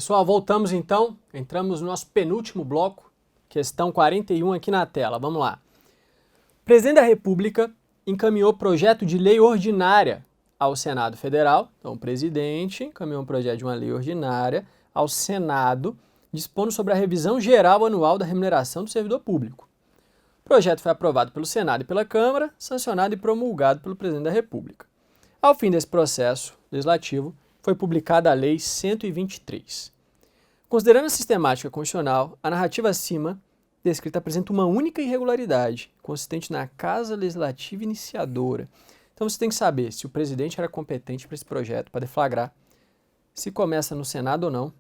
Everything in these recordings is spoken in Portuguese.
Pessoal, voltamos então, entramos no nosso penúltimo bloco, questão 41 aqui na tela, vamos lá. O presidente da República encaminhou projeto de lei ordinária ao Senado Federal, então o presidente encaminhou um projeto de uma lei ordinária ao Senado, dispondo sobre a revisão geral anual da remuneração do servidor público. O projeto foi aprovado pelo Senado e pela Câmara, sancionado e promulgado pelo presidente da República. Ao fim desse processo legislativo, foi publicada a Lei 123. Considerando a sistemática constitucional, a narrativa acima descrita apresenta uma única irregularidade, consistente na Casa Legislativa Iniciadora. Então você tem que saber se o presidente era competente para esse projeto, para deflagrar, se começa no Senado ou não,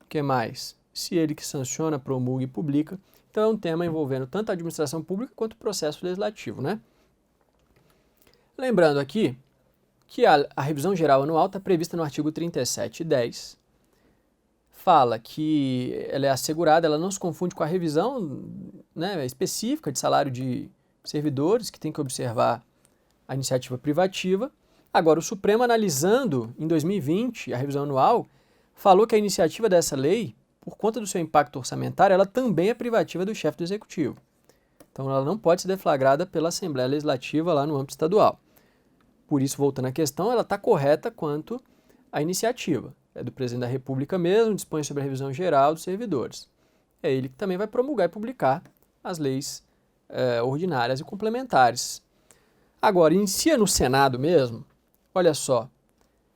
o que mais? Se ele que sanciona, promulga e publica. Então é um tema envolvendo tanto a administração pública quanto o processo legislativo, né? Lembrando aqui que a revisão geral anual está prevista no artigo 37.10, fala que ela é assegurada, ela não se confunde com a revisão, né, específica de salário de servidores, que tem que observar a iniciativa privativa. Agora, o Supremo, analisando em 2020 a revisão anual, falou que a iniciativa dessa lei, por conta do seu impacto orçamentário, ela também é privativa do chefe do Executivo. Então, ela não pode ser deflagrada pela Assembleia Legislativa lá no âmbito estadual. Por isso, voltando à questão, ela está correta quanto à iniciativa. É do presidente da República mesmo, dispõe sobre a revisão geral dos servidores. É ele que também vai promulgar e publicar as leis ordinárias e complementares. Agora, inicia no Senado mesmo, olha só,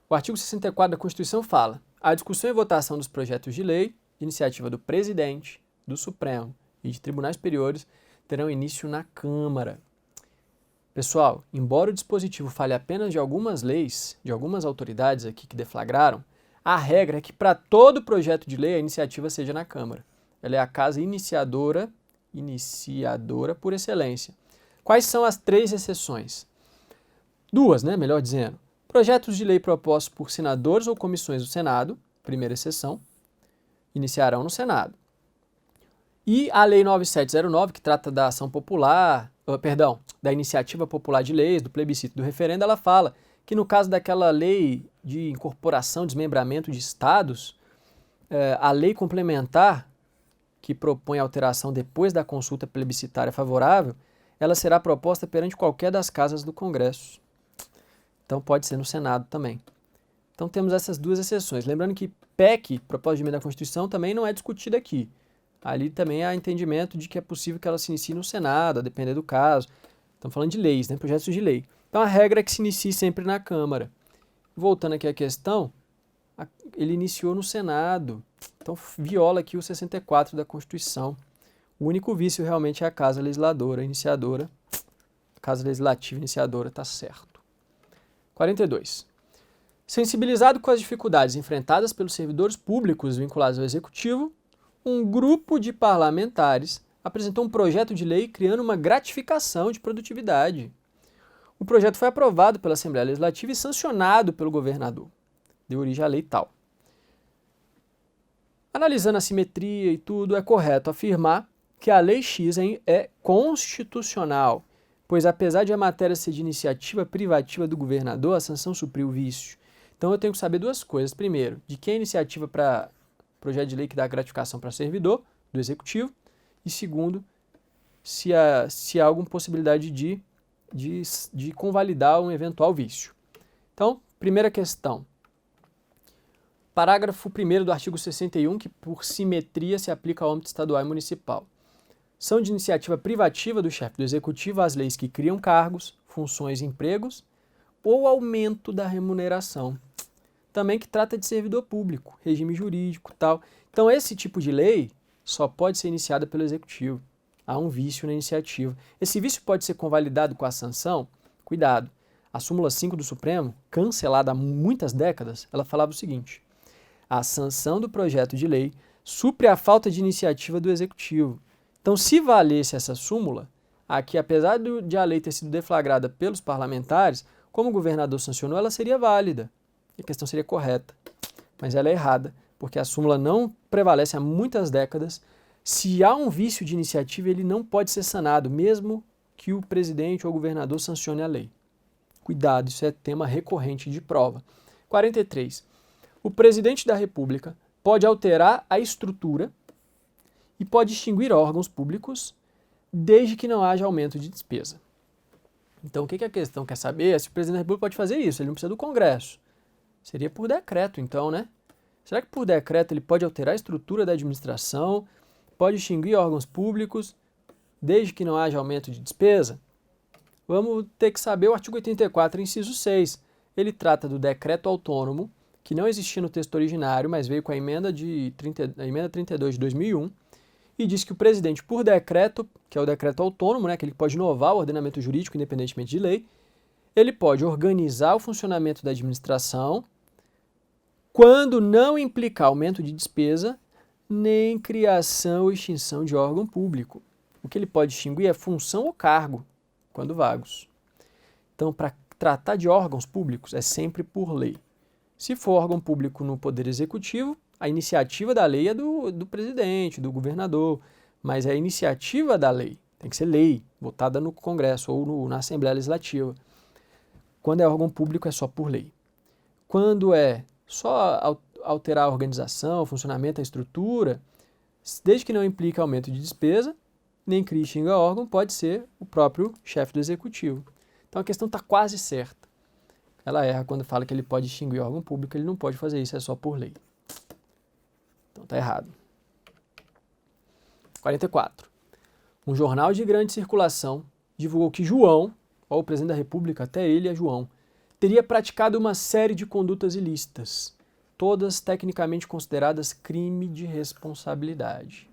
o artigo 64 da Constituição fala: a discussão e votação dos projetos de lei, de iniciativa do presidente, do Supremo e de tribunais superiores, terão início na Câmara. Pessoal, embora o dispositivo fale apenas de algumas leis, de algumas autoridades aqui que deflagraram, a regra é que para todo projeto de lei a iniciativa seja na Câmara. Ela é a casa iniciadora por excelência. Quais são as 3 exceções? 2, né, melhor dizendo. Projetos de lei propostos por senadores ou comissões do Senado, primeira exceção, iniciarão no Senado. E a Lei 9709, que trata da ação popular, da iniciativa popular de leis, do plebiscito, do referendo, ela fala que no caso daquela lei de incorporação, desmembramento de estados, a lei complementar, que propõe alteração depois da consulta plebiscitária favorável, ela será proposta perante qualquer das casas do Congresso. Então pode ser no Senado também. Então temos essas 2 exceções. Lembrando que PEC, proposta de emenda à Constituição, também não é discutida aqui. Ali também há entendimento de que é possível que ela se inicie no Senado, a depender do caso. Estamos falando de leis, né? Projetos de lei. Então a regra é que se inicie sempre na Câmara. Voltando aqui à questão, ele iniciou no Senado. Então viola aqui o 64 da Constituição. O único vício realmente é a Casa Legisladora, iniciadora. Casa Legislativa iniciadora, está certo. 42. Sensibilizado com as dificuldades enfrentadas pelos servidores públicos vinculados ao Executivo, um grupo de parlamentares apresentou um projeto de lei criando uma gratificação de produtividade. O projeto foi aprovado pela Assembleia Legislativa e sancionado pelo governador. Deu origem à lei tal. Analisando a simetria e tudo, é correto afirmar que a Lei X é constitucional, pois apesar de a matéria ser de iniciativa privativa do governador, a sanção supriu o vício. Então eu tenho que saber 2 coisas. Primeiro, de quem é a iniciativa para projeto de lei que dá gratificação para servidor do Executivo. E segundo, se há alguma possibilidade de convalidar um eventual vício. Então, primeira questão. Parágrafo 1º do artigo 61, que por simetria se aplica ao âmbito estadual e municipal. São de iniciativa privativa do chefe do Executivo as leis que criam cargos, funções e empregos ou aumento da remuneração. Também que trata de servidor público, regime jurídico e tal. Então, esse tipo de lei só pode ser iniciada pelo Executivo. Há um vício na iniciativa. Esse vício pode ser convalidado com a sanção? Cuidado. A súmula 5 do Supremo, cancelada há muitas décadas, ela falava o seguinte: a sanção do projeto de lei supre a falta de iniciativa do Executivo. Então, se valesse essa súmula, aqui, apesar de a lei ter sido deflagrada pelos parlamentares, como o governador sancionou, ela seria válida. A questão seria correta, mas ela é errada, porque a súmula não prevalece há muitas décadas. Se há um vício de iniciativa, ele não pode ser sanado, mesmo que o presidente ou o governador sancione a lei. Cuidado, isso é tema recorrente de prova. 43. O presidente da República pode alterar a estrutura e pode extinguir órgãos públicos desde que não haja aumento de despesa. Então, o que a questão quer saber é se o presidente da República pode fazer isso. Ele não precisa do Congresso. Seria por decreto, então, né? Será que por decreto ele pode alterar a estrutura da administração, pode extinguir órgãos públicos, desde que não haja aumento de despesa? Vamos ter que saber o artigo 84, inciso 6. Ele trata do decreto autônomo, que não existia no texto originário, mas veio com a emenda 32 de 2001, e diz que o presidente, por decreto, que é o decreto autônomo, né, que ele pode inovar o ordenamento jurídico independentemente de lei, ele pode organizar o funcionamento da administração quando não implicar aumento de despesa, nem criação ou extinção de órgão público. O que ele pode extinguir é função ou cargo, quando vagos. Então, para tratar de órgãos públicos, é sempre por lei. Se for órgão público no Poder Executivo, a iniciativa da lei é do presidente, do governador, mas é a iniciativa da lei, tem que ser lei, votada no Congresso ou na Assembleia Legislativa. Quando é órgão público, é só por lei. Quando é só alterar a organização, o funcionamento, a estrutura, desde que não implique aumento de despesa, nem cria e xinga órgão, pode ser o próprio chefe do Executivo. Então a questão está quase certa. Ela erra quando fala que ele pode extinguir órgão público, ele não pode fazer isso, é só por lei. Então está errado. 44. Um jornal de grande circulação divulgou que João, o presidente da República, até ele é João, teria praticado uma série de condutas ilícitas, todas tecnicamente consideradas crime de responsabilidade.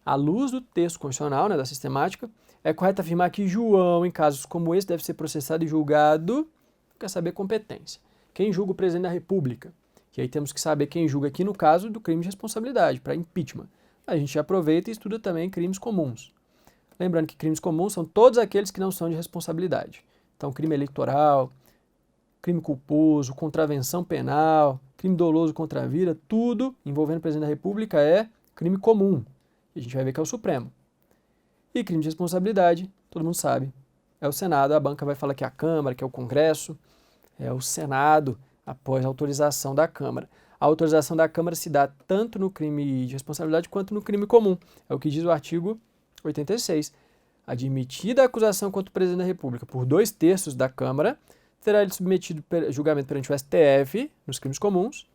À luz do texto constitucional, da sistemática, é correto afirmar que João, em casos como esse, deve ser processado e julgado. Quer saber competência. Quem julga o presidente da República? Que aí temos que saber quem julga aqui no caso do crime de responsabilidade, para impeachment. A gente aproveita e estuda também crimes comuns. Lembrando que crimes comuns são todos aqueles que não são de responsabilidade. Então, crime eleitoral, crime culposo, contravenção penal, crime doloso contra a vida, tudo envolvendo o presidente da República é crime comum. E a gente vai ver que é o Supremo. E crime de responsabilidade, todo mundo sabe, é o Senado. A banca vai falar que é a Câmara, que é o Congresso, é o Senado, após a autorização da Câmara. A autorização da Câmara se dá tanto no crime de responsabilidade quanto no crime comum. É o que diz o artigo 86. Admitida a acusação contra o presidente da República por 2/3 da Câmara, será ele submetido a julgamento perante o STF, nos crimes comuns,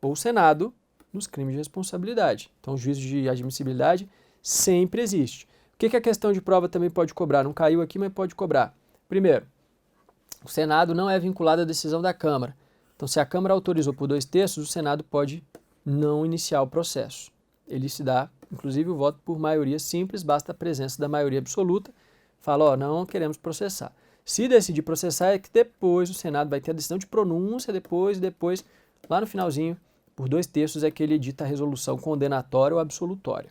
ou o Senado, nos crimes de responsabilidade. Então, o juízo de admissibilidade sempre existe. O que a questão de prova também pode cobrar? Não caiu aqui, mas pode cobrar. Primeiro, o Senado não é vinculado à decisão da Câmara. Então, se a Câmara autorizou por 2/3, o Senado pode não iniciar o processo. Ele se dá, inclusive, o voto por maioria simples, basta a presença da maioria absoluta. Fala, não queremos processar. Se decidir processar, é que depois o Senado vai ter a decisão de pronúncia, depois, lá no finalzinho, por 2/3 é que ele edita a resolução condenatória ou absolutória.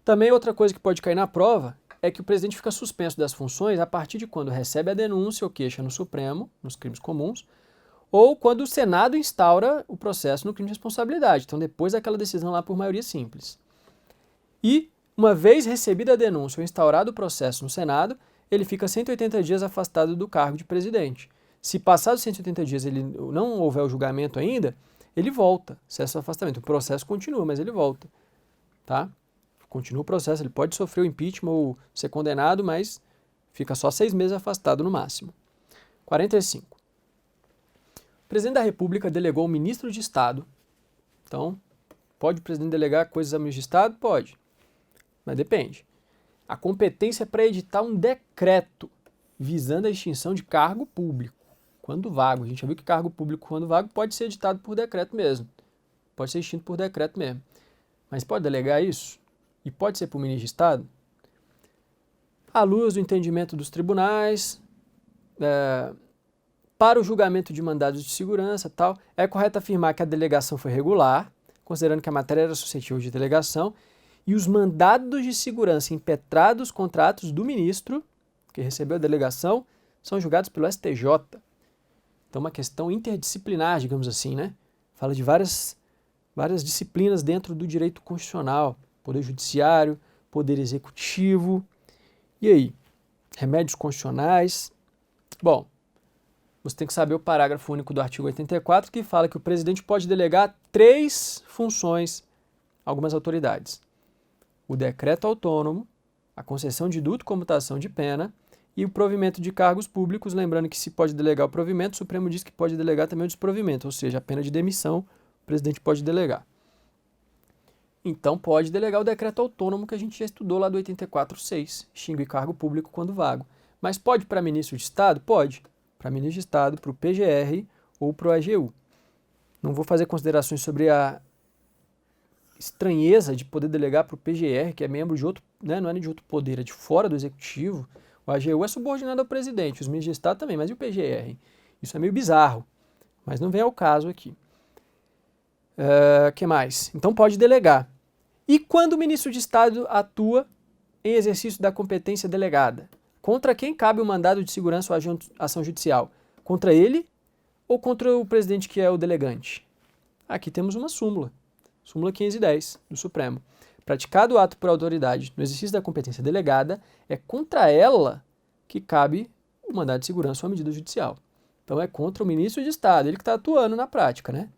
Também outra coisa que pode cair na prova é que o presidente fica suspenso das funções a partir de quando recebe a denúncia ou queixa no Supremo, nos crimes comuns, ou quando o Senado instaura o processo no crime de responsabilidade. Então, depois daquela decisão lá por maioria simples. E, uma vez recebida a denúncia ou instaurado o processo no Senado, ele fica 180 dias afastado do cargo de presidente. Se passados 180 dias ele não houver o julgamento ainda, ele volta, cessa o afastamento. O processo continua, mas ele volta. Tá? Continua o processo, ele pode sofrer o impeachment ou ser condenado, mas fica só 6 meses afastado no máximo. 45. O presidente da República delegou ao ministro de Estado. Então, pode o presidente delegar coisas ao ministro de Estado? Pode, mas depende. A competência é para editar um decreto visando a extinção de cargo público, quando vago. A gente já viu que cargo público, quando vago, pode ser editado por decreto mesmo. Pode ser extinto por decreto mesmo. Mas pode delegar isso? E pode ser para o ministro de Estado? À luz do entendimento dos tribunais, para o julgamento de mandados de segurança, tal, é correto afirmar que a delegação foi regular, considerando que a matéria era suscetível de delegação, e os mandados de segurança impetrados contra atos do ministro, que recebeu a delegação, são julgados pelo STJ. Então, uma questão interdisciplinar, digamos assim, né? Fala de várias disciplinas dentro do direito constitucional. Poder Judiciário, Poder Executivo. E aí? Remédios constitucionais. Bom, você tem que saber o parágrafo único do artigo 84, que fala que o presidente pode delegar 3 funções a algumas autoridades: o decreto autônomo, a concessão de indulto, comutação de pena e o provimento de cargos públicos. Lembrando que se pode delegar o provimento, o Supremo diz que pode delegar também o desprovimento, ou seja, a pena de demissão o presidente pode delegar. Então pode delegar o decreto autônomo que a gente já estudou lá do 84.6, extingue cargo público quando vago. Mas pode para ministro de Estado? Pode. Para ministro de Estado, para o PGR ou para o AGU. Não vou fazer considerações sobre a estranheza de poder delegar para o PGR, que é membro de outro, né, não é de outro poder, é de fora do executivo. O AGU é subordinado ao presidente, os ministros de Estado também, mas e o PGR? Isso é meio bizarro, mas não vem ao caso aqui. Que mais? Então pode delegar. E quando o ministro de Estado atua em exercício da competência delegada? Contra quem cabe o mandado de segurança ou ação judicial? Contra ele ou contra o presidente que é o delegante? Aqui temos uma súmula. Súmula 510 do Supremo. Praticado o ato por autoridade no exercício da competência delegada, é contra ela que cabe o mandado de segurança ou a medida judicial. Então é contra o ministro de Estado, ele que está atuando na prática, né?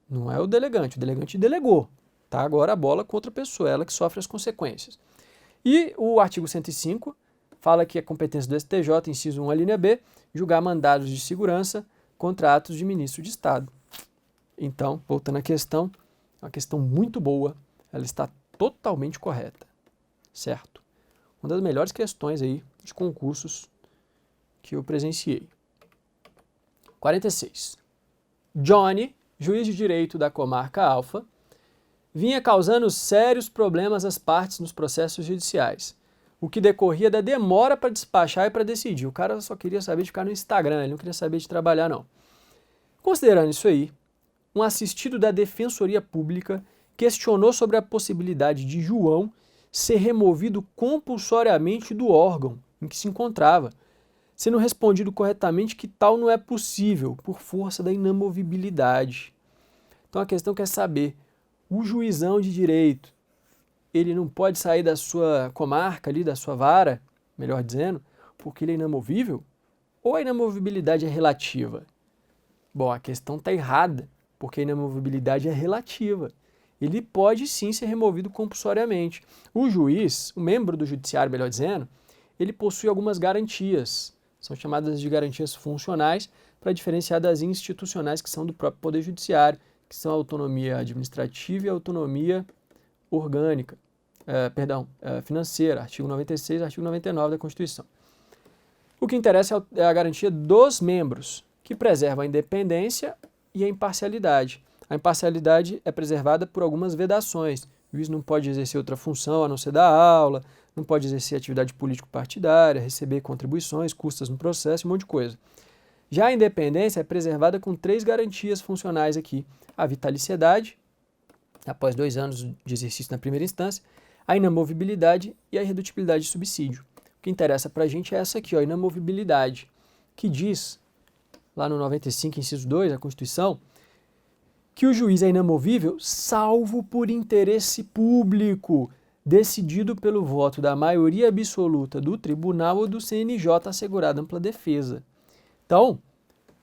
Não é o delegante delegou. Tá agora a bola contra a pessoa, ela que sofre as consequências. E o artigo 105 fala que é competência do STJ, inciso 1, a linha B, julgar mandados de segurança contra atos de ministro de Estado. Então, voltando à questão, uma questão muito boa, ela está totalmente correta, certo? Uma das melhores questões aí de concursos que eu presenciei. 46. Johnny, juiz de direito da comarca Alfa, vinha causando sérios problemas às partes nos processos judiciais, o que decorria da demora para despachar e para decidir. O cara só queria saber de ficar no Instagram, ele não queria saber de trabalhar, não. Considerando isso aí, um assistido da Defensoria Pública questionou sobre a possibilidade de João ser removido compulsoriamente do órgão em que se encontrava, sendo respondido corretamente que tal não é possível, por força da inamovibilidade. Então a questão quer saber, o juizão de direito, ele não pode sair da sua comarca ali, da sua vara, melhor dizendo, porque ele é inamovível? Ou a inamovibilidade é relativa? Bom, a questão está errada, porque a inamovibilidade é relativa. Ele pode sim ser removido compulsoriamente. O juiz, o membro do judiciário, melhor dizendo, ele possui algumas garantias. São chamadas de garantias funcionais para diferenciar das institucionais que são do próprio Poder Judiciário, que são a autonomia administrativa e a autonomia orgânica, financeira, artigo 96 e artigo 99 da Constituição. O que interessa é a garantia dos membros, que preserva a independência e a imparcialidade. A imparcialidade é preservada por algumas vedações. O juiz não pode exercer outra função a não ser dar aula, não pode exercer atividade político-partidária, receber contribuições, custas no processo, um monte de coisa. Já a independência é preservada com 3 garantias funcionais aqui. A vitaliciedade, após 2 anos de exercício na primeira instância, a inamovibilidade e a irredutibilidade de subsídio. O que interessa para a gente é essa aqui, a inamovibilidade, que diz, lá no 95, inciso 2, da Constituição, que o juiz é inamovível salvo por interesse público, decidido pelo voto da maioria absoluta do tribunal ou do CNJ assegurada ampla defesa. Então,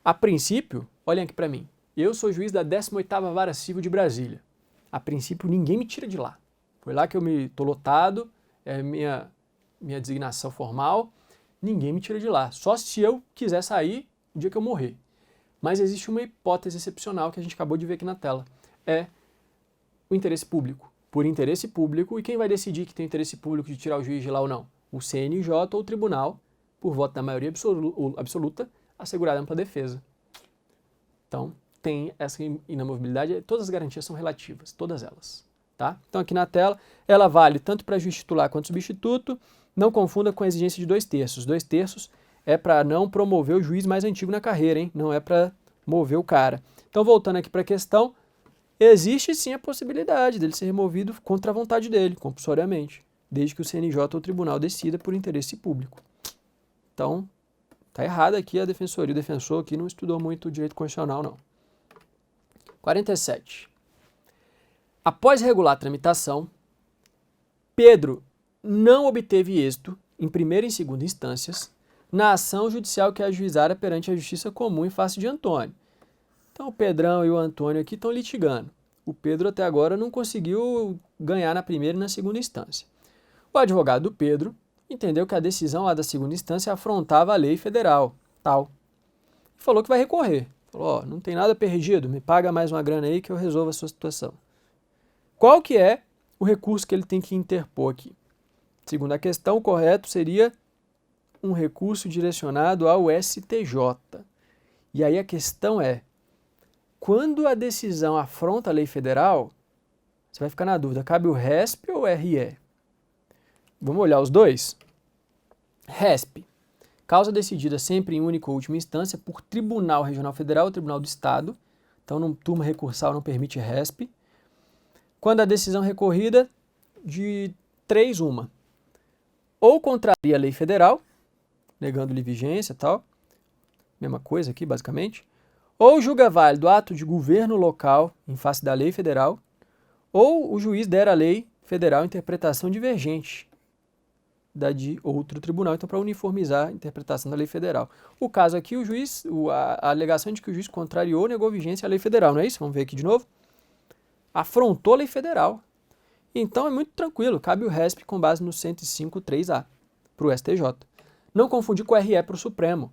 a princípio, olhem aqui para mim, eu sou juiz da 18ª Vara Civil de Brasília. A princípio, ninguém me tira de lá. Foi lá que eu tô lotado, é minha designação formal, ninguém me tira de lá. Só se eu quiser sair o dia que eu morrer. Mas existe uma hipótese excepcional que a gente acabou de ver aqui na tela. É o interesse público. Por interesse público, e quem vai decidir que tem interesse público de tirar o juiz de lá ou não? O CNJ ou o tribunal, por voto da maioria absoluta, assegurada ampla defesa. Então, tem essa inamovibilidade, todas as garantias são relativas, todas elas. Tá? Então, aqui na tela, ela vale tanto para juiz titular quanto substituto, não confunda com a exigência de 2/3. 2/3 é para não promover o juiz mais antigo na carreira, hein? Não é para mover o cara. Então, voltando aqui para a questão, existe sim a possibilidade dele ser removido contra a vontade dele, compulsoriamente, desde que o CNJ ou o tribunal decida por interesse público. Então, tá errado aqui a defensoria. O defensor aqui não estudou muito o direito constitucional, não. 47. Após regular a tramitação, Pedro não obteve êxito em primeira e segunda instâncias na ação judicial que é ajuizada perante a justiça comum em face de Antônio. Então o Pedrão e o Antônio aqui estão litigando. O Pedro até agora não conseguiu ganhar na primeira e na segunda instância. O advogado do Pedro entendeu que a decisão lá da segunda instância afrontava a lei federal, tal. E falou que vai recorrer. Falou, ó, não tem nada perdido, me paga mais uma grana aí que eu resolvo a sua situação. Qual que é o recurso que ele tem que interpor aqui? Segundo a questão, o correto seria um recurso direcionado ao STJ. E aí a questão é, quando a decisão afronta a lei federal, você vai ficar na dúvida, cabe o RESP ou o RE? Vamos olhar os dois? RESP, causa decidida sempre em única ou última instância por Tribunal Regional Federal ou Tribunal do Estado. Então, turma recursal não permite RESP. Quando a decisão recorrida, de 3, uma. Ou contraria a lei federal, negando-lhe vigência e tal, mesma coisa aqui basicamente, ou julga válido ato de governo local em face da lei federal, ou o juiz der à lei federal interpretação divergente da de outro tribunal, então para uniformizar a interpretação da lei federal. O caso aqui, o juiz, a alegação de que o juiz contrariou ou negou vigência à lei federal, não é isso? Vamos ver aqui de novo. Afrontou a lei federal. Então é muito tranquilo, cabe o RESP com base no 105.3a para o STJ. Não confundir com o RE para o Supremo,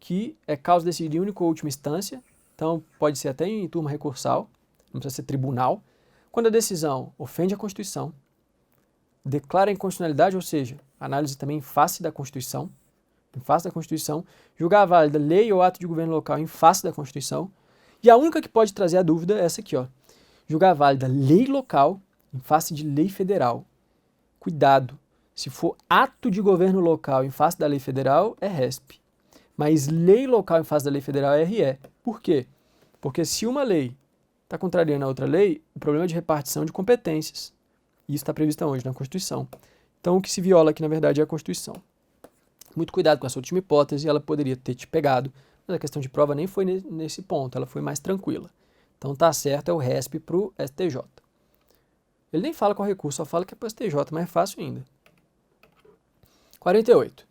que é causa decidida em única ou última instância, então pode ser até em turma recursal, não precisa ser tribunal, quando a decisão ofende a Constituição, declara a inconstitucionalidade, ou seja, análise também em face da Constituição, julgar válida lei ou ato de governo local em face da Constituição, e a única que pode trazer a dúvida é essa aqui, ó, julgar válida lei local em face de lei federal. Cuidado, se for ato de governo local em face da lei federal, é RESP. Mas lei local em face da lei federal é RE. Por quê? Porque se uma lei está contrariando a outra lei, o problema é de repartição de competências. Isso está previsto onde? Na Constituição. Então o que se viola aqui, na verdade, é a Constituição. Muito cuidado com essa última hipótese, ela poderia ter te pegado, mas a questão de prova nem foi nesse ponto, ela foi mais tranquila. Então tá certo, é o RESP para o STJ. Ele nem fala qual recurso, só fala que é para o STJ, mas é fácil ainda. 48.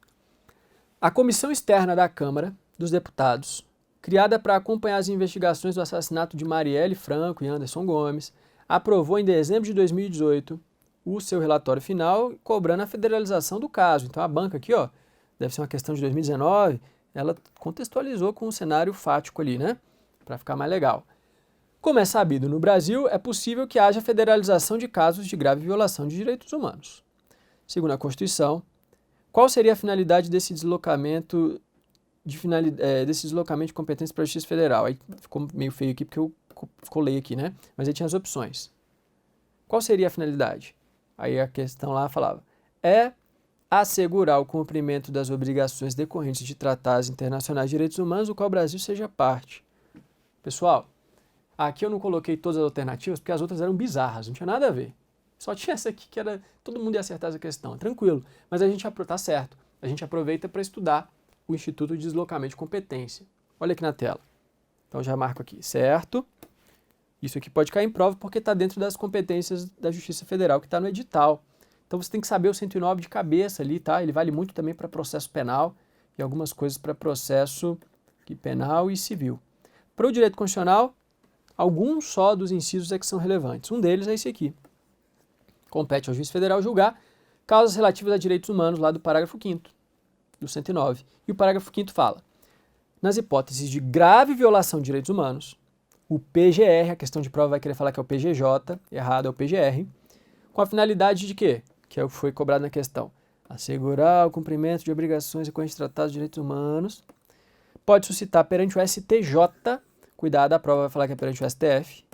A Comissão Externa da Câmara dos Deputados, criada para acompanhar as investigações do assassinato de Marielle Franco e Anderson Gomes, aprovou em dezembro de 2018 o seu relatório final, cobrando a federalização do caso. Então a banca aqui, ó, deve ser uma questão de 2019, ela contextualizou com um cenário fático ali, né? Para ficar mais legal. Como é sabido, no Brasil é possível que haja federalização de casos de grave violação de direitos humanos. Segundo a Constituição, qual seria a finalidade desse deslocamento de competência para a Justiça Federal? Aí ficou meio feio aqui porque eu colei aqui, né? Mas aí tinha as opções. Qual seria a finalidade? Aí a questão lá falava, é assegurar o cumprimento das obrigações decorrentes de tratados internacionais de direitos humanos, do qual o Brasil seja parte. Pessoal, aqui eu não coloquei todas as alternativas porque as outras eram bizarras, não tinha nada a ver. Só tinha essa aqui que era, todo mundo ia acertar essa questão, tranquilo. Mas a gente tá certo, a gente aproveita para estudar o Instituto de Deslocamento de Competência. Olha aqui na tela. Então já marco aqui, certo? Isso aqui pode cair em prova porque está dentro das competências da Justiça Federal, que está no edital. Então você tem que saber o 109 de cabeça ali, tá? Ele vale muito também para processo penal e algumas coisas para processo penal e civil. Para o direito constitucional, alguns só dos incisos é que são relevantes. Um deles é esse aqui. Compete ao juiz federal julgar causas relativas a direitos humanos, lá do parágrafo 5º, do 109. E o parágrafo 5º fala, nas hipóteses de grave violação de direitos humanos, o PGR, a questão de prova vai querer falar que é o PGJ, errado é o PGR, com a finalidade de quê? Que é o que foi cobrado na questão. Assegurar o cumprimento de obrigações e com os tratados de direitos humanos. Pode suscitar perante o STJ, cuidado, a prova vai falar que é perante o STF,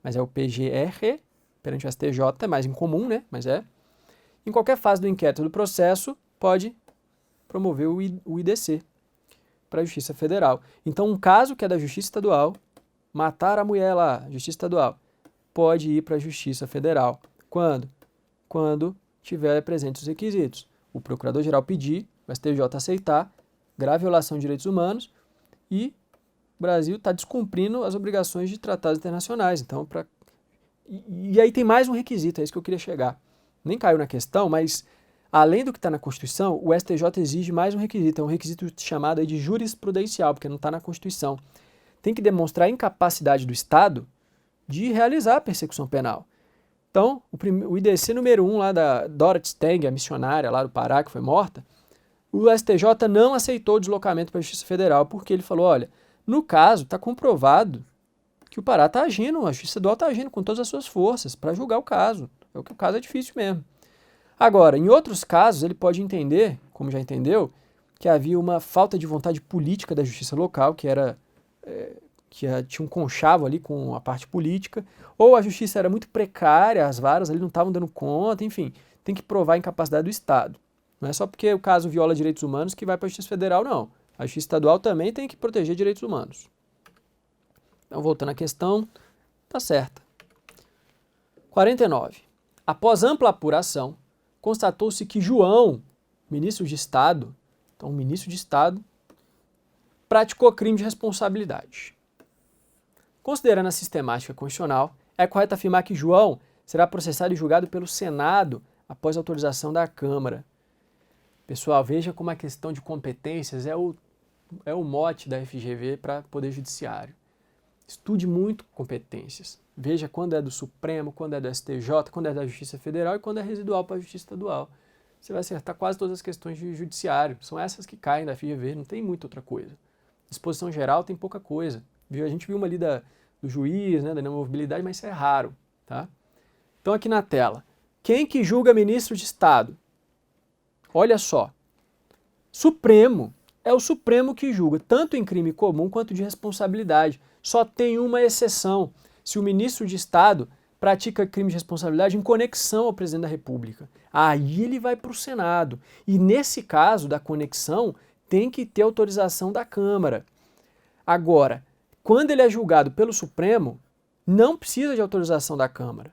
mas é o PGR, perante o STJ, é mais incomum, né? Mas é. Em qualquer fase do inquérito do processo, pode promover o IDC para a Justiça Federal. Então, um caso que é da Justiça Estadual, matar a mulher lá, Justiça Estadual, pode ir para a Justiça Federal. Quando? Quando tiver presentes os requisitos. O Procurador-Geral pedir, o STJ aceitar, grave violação de direitos humanos e o Brasil está descumprindo as obrigações de tratados internacionais. Então, e aí tem mais um requisito, é isso que eu queria chegar. Nem caiu na questão, mas além do que está na Constituição, o STJ exige mais um requisito, é um requisito chamado aí de jurisprudencial, porque não está na Constituição. Tem que demonstrar a incapacidade do Estado de realizar a persecução penal. Então, o IDC número 1 lá da Dorothy Stang, a missionária lá do Pará, que foi morta, o STJ não aceitou o deslocamento para a Justiça Federal, porque ele falou, olha, no caso está comprovado que o Pará está agindo, a Justiça Estadual está agindo com todas as suas forças para julgar o caso. O caso é difícil mesmo. Agora, em outros casos, ele pode entender, como já entendeu, que havia uma falta de vontade política da justiça local, tinha um conchavo ali com a parte política, ou a justiça era muito precária, as varas ali não estavam dando conta, enfim, tem que provar a incapacidade do Estado. Não é só porque o caso viola direitos humanos que vai para a Justiça Federal, não. A Justiça Estadual também tem que proteger direitos humanos. Então, voltando à questão, tá certa. 49. Após ampla apuração, constatou-se que João, ministro de Estado, então ministro de Estado, praticou crime de responsabilidade. Considerando a sistemática constitucional, é correto afirmar que João será processado e julgado pelo Senado após autorização da Câmara. Pessoal, veja como a questão de competências é o mote da FGV para Poder Judiciário. Estude muito competências. Veja quando é do Supremo, quando é do STJ, quando é da Justiça Federal e quando é residual para a Justiça Estadual. Você vai acertar quase todas as questões de judiciário. São essas que caem da FGV, não tem muita outra coisa. Disposição geral tem pouca coisa. A gente viu uma ali do juiz, né, da inamovibilidade, mas isso é raro. Tá? Então aqui na tela. Quem que julga ministro de Estado? Olha só. Supremo. É o Supremo que julga, tanto em crime comum quanto de responsabilidade. Só tem uma exceção. Se o ministro de Estado pratica crime de responsabilidade em conexão ao presidente da República. Aí ele vai para o Senado. E nesse caso da conexão, tem que ter autorização da Câmara. Agora, quando ele é julgado pelo Supremo, não precisa de autorização da Câmara.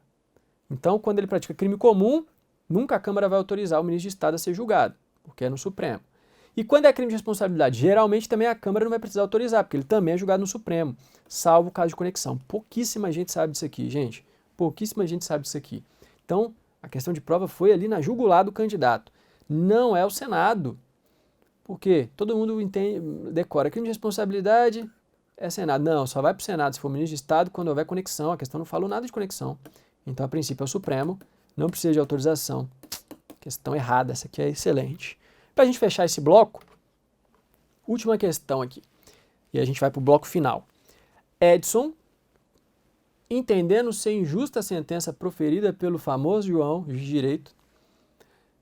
Então, quando ele pratica crime comum, nunca a Câmara vai autorizar o ministro de Estado a ser julgado, porque é no Supremo. E quando é crime de responsabilidade, geralmente também a Câmara não vai precisar autorizar, porque ele também é julgado no Supremo, salvo o caso de conexão. Pouquíssima gente sabe disso aqui, gente. Pouquíssima gente sabe disso aqui. Então, a questão de prova foi ali na jugular do candidato. Não é o Senado. Por quê? Todo mundo entende, decora crime de responsabilidade, é Senado. Não, só vai para o Senado se for ministro de Estado quando houver conexão. A questão não falou nada de conexão. Então, a princípio, é o Supremo, não precisa de autorização. Questão errada, essa aqui é excelente. Para a gente fechar esse bloco, última questão aqui. E a gente vai para o bloco final. Edson, entendendo ser injusta a sentença proferida pelo famoso João, juiz de direito,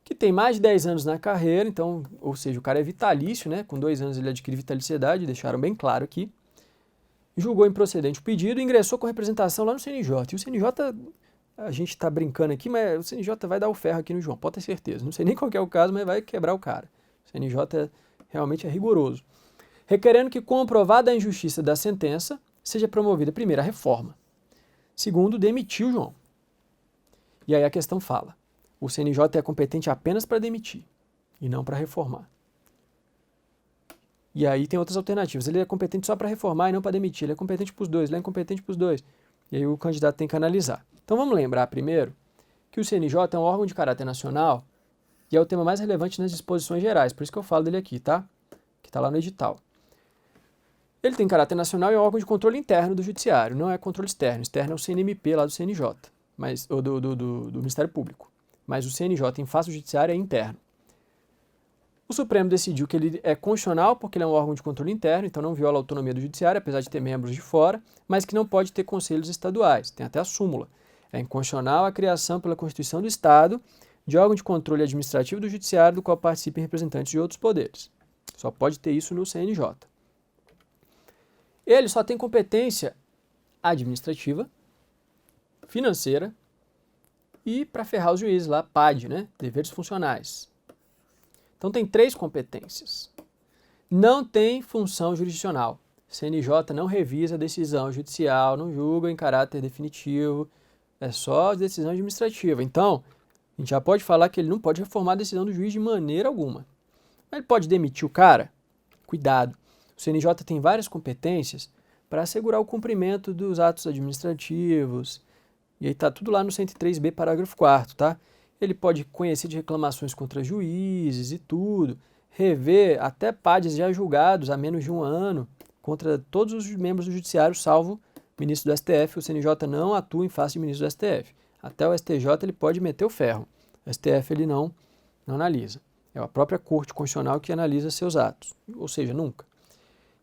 que tem mais de 10 anos na carreira, então, ou seja, o cara é vitalício, né? Com 2 anos ele adquire vitaliciedade, deixaram bem claro aqui. Julgou improcedente o pedido e ingressou com representação lá no CNJ. E o CNJ, a gente está brincando aqui, mas o CNJ vai dar o ferro aqui no João, pode ter certeza. Não sei nem qual que é o caso, mas vai quebrar o cara. O CNJ realmente é rigoroso. Requerendo que, comprovada a injustiça da sentença, seja promovida, primeiro, a reforma. Segundo, demitir o João. E aí a questão fala, o CNJ é competente apenas para demitir e não para reformar. E aí tem outras alternativas. Ele é competente só para reformar e não para demitir. Ele é competente para os dois, ele é incompetente para os dois. E aí o candidato tem que analisar. Então vamos lembrar primeiro que o CNJ é um órgão de caráter nacional e é o tema mais relevante nas disposições gerais. Por isso que eu falo dele aqui, tá? Que está lá no edital. Ele tem caráter nacional e é um órgão de controle interno do Judiciário, não é controle externo. Externo é o CNMP lá do CNJ, ou do Ministério Público. Mas o CNJ, em face do Judiciário, é interno. O Supremo decidiu que ele é constitucional porque ele é um órgão de controle interno, então não viola a autonomia do Judiciário, apesar de ter membros de fora, mas que não pode ter conselhos estaduais. Tem até a súmula. É inconstitucional a criação pela Constituição do Estado de órgão de controle administrativo do Judiciário, do qual participem representantes de outros poderes. Só pode ter isso no CNJ. Ele só tem competência administrativa, financeira e, para ferrar os juízes lá, PAD, né? Deveres funcionais. Então tem 3 competências. Não tem função jurisdicional. CNJ não revisa a decisão judicial, não julga em caráter definitivo, é só decisão administrativa. Então, a gente já pode falar que ele não pode reformar a decisão do juiz de maneira alguma. Mas ele pode demitir o cara? Cuidado. O CNJ tem várias competências para assegurar o cumprimento dos atos administrativos. E aí está tudo lá no 103b, parágrafo 4º, tá? ele pode conhecer de reclamações contra juízes e tudo, rever até PADs já julgados há menos de um ano contra todos os membros do judiciário, salvo o ministro do STF. O CNJ não atua em face de ministro do STF. Até o STJ ele pode meter o ferro. O STF ele não analisa. É a própria Corte Constitucional que analisa seus atos, ou seja, nunca.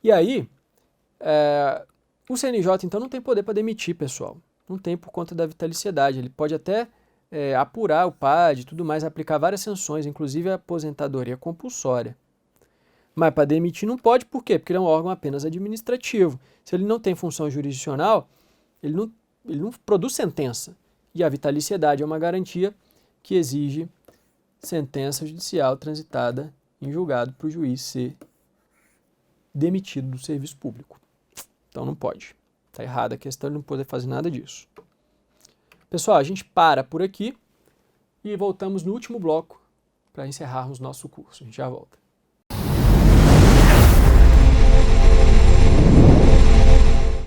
E aí, o CNJ então não tem poder para demitir, pessoal. Não tem por conta da vitaliciedade. Ele pode até apurar o PAD e tudo mais, aplicar várias sanções, inclusive a aposentadoria compulsória. Mas para demitir não pode, por quê? Porque ele é um órgão apenas administrativo. Se ele não tem função jurisdicional, ele não produz sentença. E a vitaliciedade é uma garantia que exige sentença judicial transitada em julgado para o juiz ser demitido do serviço público. Então não pode. Está errada a questão de não poder fazer nada disso. Pessoal, a gente para por aqui e voltamos no último bloco para encerrarmos nosso curso. A gente já volta.